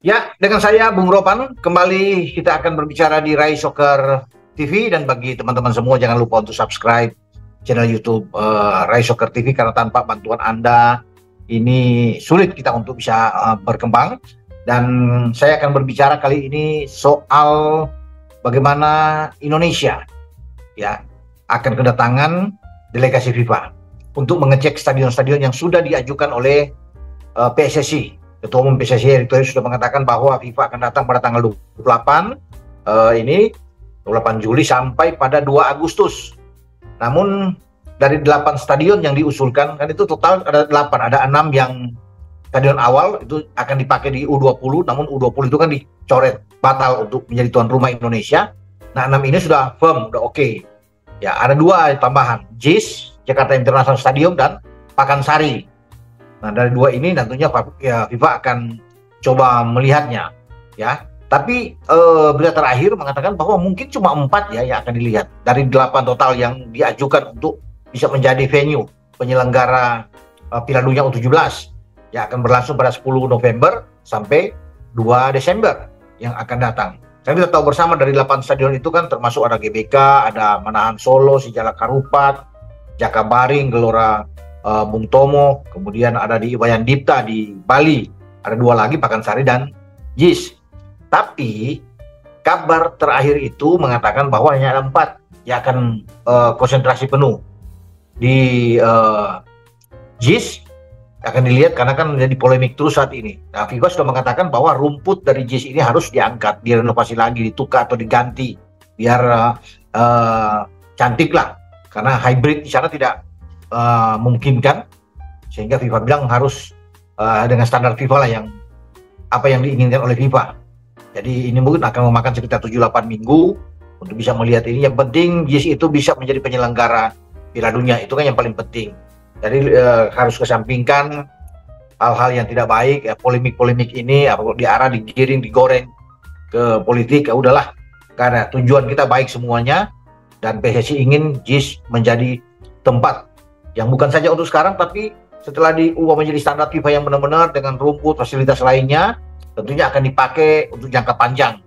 Ya, dengan saya Bung Ropan, kembali kita akan berbicara di Rai Soccer TV, dan bagi teman-teman semua jangan lupa untuk subscribe channel YouTube Rai Soccer TV, karena tanpa bantuan Anda ini sulit kita untuk bisa berkembang. Dan saya akan berbicara kali ini soal bagaimana Indonesia ya akan kedatangan delegasi FIFA untuk mengecek stadion-stadion yang sudah diajukan oleh PSSI. Ketua Umum PSSI Erick Thohir sudah mengatakan bahwa FIFA akan datang pada tanggal 28 28 Juli sampai pada 2 Agustus. Namun dari 8 stadion yang diusulkan, kan itu total ada 8, ada 6 yang stadion awal itu akan dipakai di U20, namun U20 itu kan dicoret batal untuk menjadi tuan rumah Indonesia. Nah, 6 ini sudah firm, udah oke. Ya, ada 2 tambahan, JIS, Jakarta International Stadium, dan Pakansari. Nah, dari 2 ini tentunya FIFA akan coba melihatnya, ya. Tapi berita terakhir mengatakan bahwa mungkin cuma 4 ya yang akan dilihat dari 8 total yang diajukan untuk bisa menjadi venue penyelenggara Piala Dunia U17 yang akan berlangsung pada 10 November sampai 2 Desember yang akan datang. Kan kita tahu bersama dari 8 stadion itu kan termasuk ada GBK, ada Manahan Solo, Sijalak Harupat, Jakabaring, Gelora Bung Tomo, kemudian ada di Iwayan Dipta di Bali, ada 2 lagi Pakansari dan JIS. Tapi kabar terakhir itu mengatakan bahwa hanya ada 4 yang akan konsentrasi penuh di JIS akan dilihat, karena kan menjadi polemik terus saat ini. Nah, FIFA sudah mengatakan bahwa rumput dari JIS ini harus diangkat, direnovasi lagi, ditukar atau diganti biar cantik lah, karena hybrid di sana tidak memungkinkan, sehingga FIFA bilang harus dengan standar FIFA lah yang apa yang diinginkan oleh FIFA. Jadi ini mungkin akan memakan sekitar 7-8 minggu untuk bisa melihat ini. Yang penting JIS itu bisa menjadi penyelenggara Piala Dunia, itu kan yang paling penting. Jadi harus kesampingkan hal-hal yang tidak baik, ya, polemik-polemik ini diarah, digiring, digoreng ke politik, ya udahlah, karena tujuan kita baik semuanya, dan PSSI ingin JIS menjadi tempat yang bukan saja untuk sekarang, tapi setelah diubah menjadi standar FIFA yang benar-benar dengan rumput, fasilitas lainnya, tentunya akan dipakai untuk jangka panjang.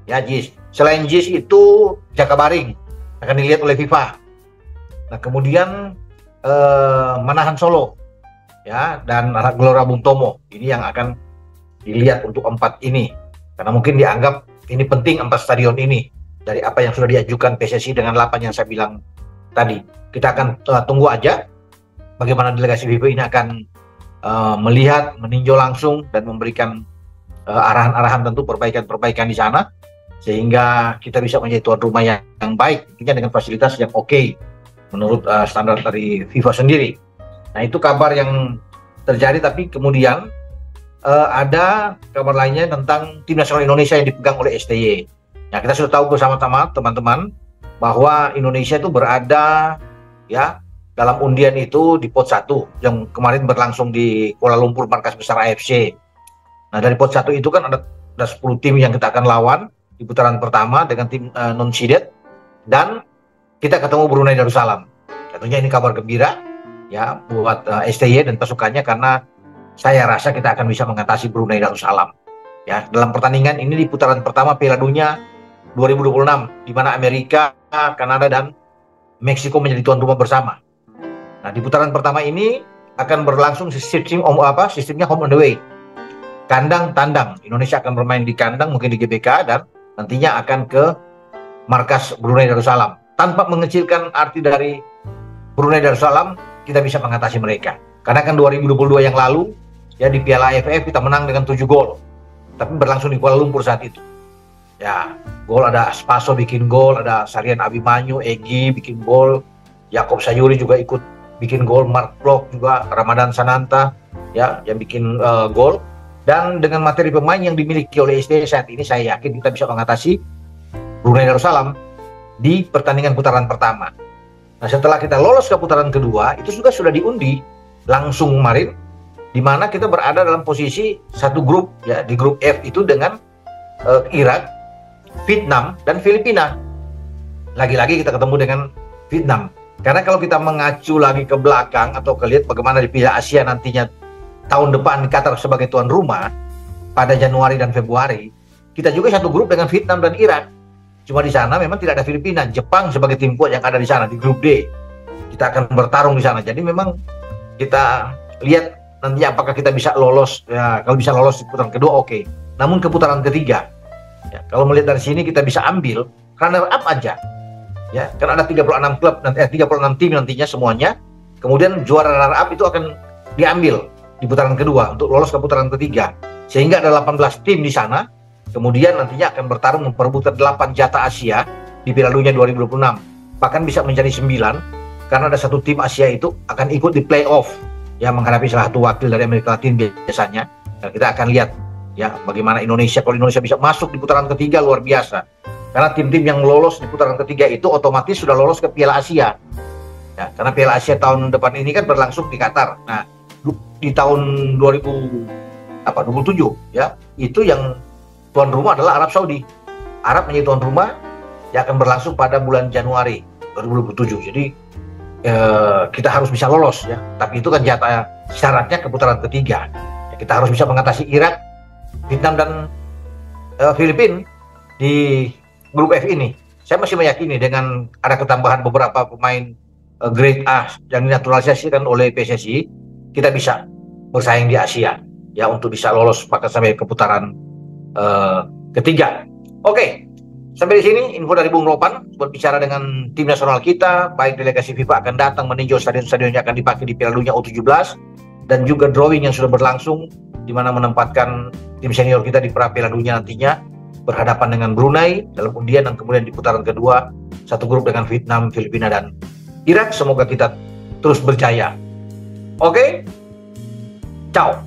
Ya, JIS. Selain JIS itu Jakabaring akan dilihat oleh FIFA. Nah, kemudian Manahan Solo, ya, dan Gelora Bung Tomo ini yang akan dilihat untuk 4 ini, karena mungkin dianggap ini penting 4 stadion ini dari apa yang sudah diajukan PSSI dengan 8 yang saya bilang tadi. Kita akan tunggu aja bagaimana delegasi FIFA ini akan melihat, meninjau langsung dan memberikan arahan-arahan, tentu perbaikan-perbaikan di sana, sehingga kita bisa menjadi tuan rumah yang baik, tentunya dengan fasilitas yang oke menurut standar dari FIFA sendiri. Nah, itu kabar yang terjadi. Tapi kemudian ada kabar lainnya tentang tim nasional Indonesia yang dipegang oleh STY. Nah, kita sudah tahu bersama-sama teman-teman bahwa Indonesia itu berada ya dalam undian itu di pot 1 yang kemarin berlangsung di Kuala Lumpur, markas besar AFC. Nah, dari pot 1 itu kan ada 10 tim yang kita akan lawan di putaran pertama dengan tim non-seeded, dan kita ketemu Brunei Darussalam. Tentunya ini kabar gembira ya buat STY dan pasukannya, karena saya rasa kita akan bisa mengatasi Brunei Darussalam. Ya, dalam pertandingan ini di putaran pertama Piala Dunia 2026 di mana Amerika, Kanada dan Meksiko menjadi tuan rumah bersama. Nah, di putaran pertama ini akan berlangsung sistemnya home and away. Kandang tandang. Indonesia akan bermain di kandang, mungkin di GBK, dan nantinya akan ke markas Brunei Darussalam. Tanpa mengecilkan arti dari Brunei Darussalam, kita bisa mengatasi mereka. Karena kan 2022 yang lalu ya di Piala AFF kita menang dengan 7 gol. Tapi berlangsung di Kuala Lumpur saat itu. Ya, gol ada Spaso bikin gol, ada Sarian Abimanyu, Egy bikin gol, Yakob Sayuri juga ikut bikin gol, Mark Blok juga, Ramadan Sananta ya yang bikin gol. Dan dengan materi pemain yang dimiliki oleh STY saat ini, saya yakin kita bisa mengatasi Brunei Darussalam di pertandingan putaran pertama. Nah, setelah kita lolos ke putaran kedua, itu juga sudah diundi langsung kemarin, di mana kita berada dalam posisi satu grup ya, di grup F itu dengan Irak, Vietnam dan Filipina. Lagi-lagi kita ketemu dengan Vietnam. Karena kalau kita mengacu lagi ke belakang atau lihat bagaimana di Piala Asia nantinya tahun depan di Qatar sebagai tuan rumah, pada Januari dan Februari. Kita juga satu grup dengan Vietnam dan Irak. Cuma di sana memang tidak ada Filipina, Jepang sebagai tim kuat yang ada di sana di grup D. Kita akan bertarung di sana. Jadi memang kita lihat nantinya apakah kita bisa lolos. Ya, kalau bisa lolos di putaran kedua oke. Namun ke putaran ketiga, ya, kalau melihat dari sini kita bisa ambil runner up aja. Ya, kan ada 36 klub, 36 tim nantinya semuanya. Kemudian juara runner up itu akan diambil di putaran kedua untuk lolos ke putaran ketiga. Sehingga ada 18 tim di sana. Kemudian nantinya akan bertarung memperebutkan 8 jatah Asia di Piala Dunia 2026. Bahkan bisa menjadi 9 karena ada satu tim Asia itu akan ikut di playoff ya, menghadapi salah satu wakil dari Amerika Latin biasanya. Dan kita akan lihat ya bagaimana Indonesia, kalau Indonesia bisa masuk di putaran ketiga luar biasa. Karena tim-tim yang lolos di putaran ketiga itu otomatis sudah lolos ke Piala Asia. Ya, karena Piala Asia tahun depan ini kan berlangsung di Qatar. Nah, di tahun 2027 ya, itu yang tuan rumah adalah Arab Saudi. Arab menjadi tuan rumah yang akan berlangsung pada bulan Januari 2027. Jadi kita harus bisa lolos ya. Tapi itu kan jatah syaratnya ke putaran ketiga. Ya, kita harus bisa mengatasi Irak, Vietnam dan Filipina di grup F ini. Saya masih meyakini dengan ada ketambahan beberapa pemain grade A yang dinaturalisasikan oleh PSSI, kita bisa bersaing di Asia ya untuk bisa lolos bahkan sampai ke putaran ketiga. Oke, sampai di sini info dari Bung Ropan berbicara dengan tim nasional kita. Baik delegasi FIFA akan datang meninjau stadion-stadion yang akan dipakai di Piala Dunia U17 dan juga drawing yang sudah berlangsung di mana menempatkan tim senior kita di pra Piala Dunia nantinya berhadapan dengan Brunei dalam undian, dan kemudian di putaran kedua satu grup dengan Vietnam, Filipina dan Irak. Semoga kita terus berjaya. Oke, ciao.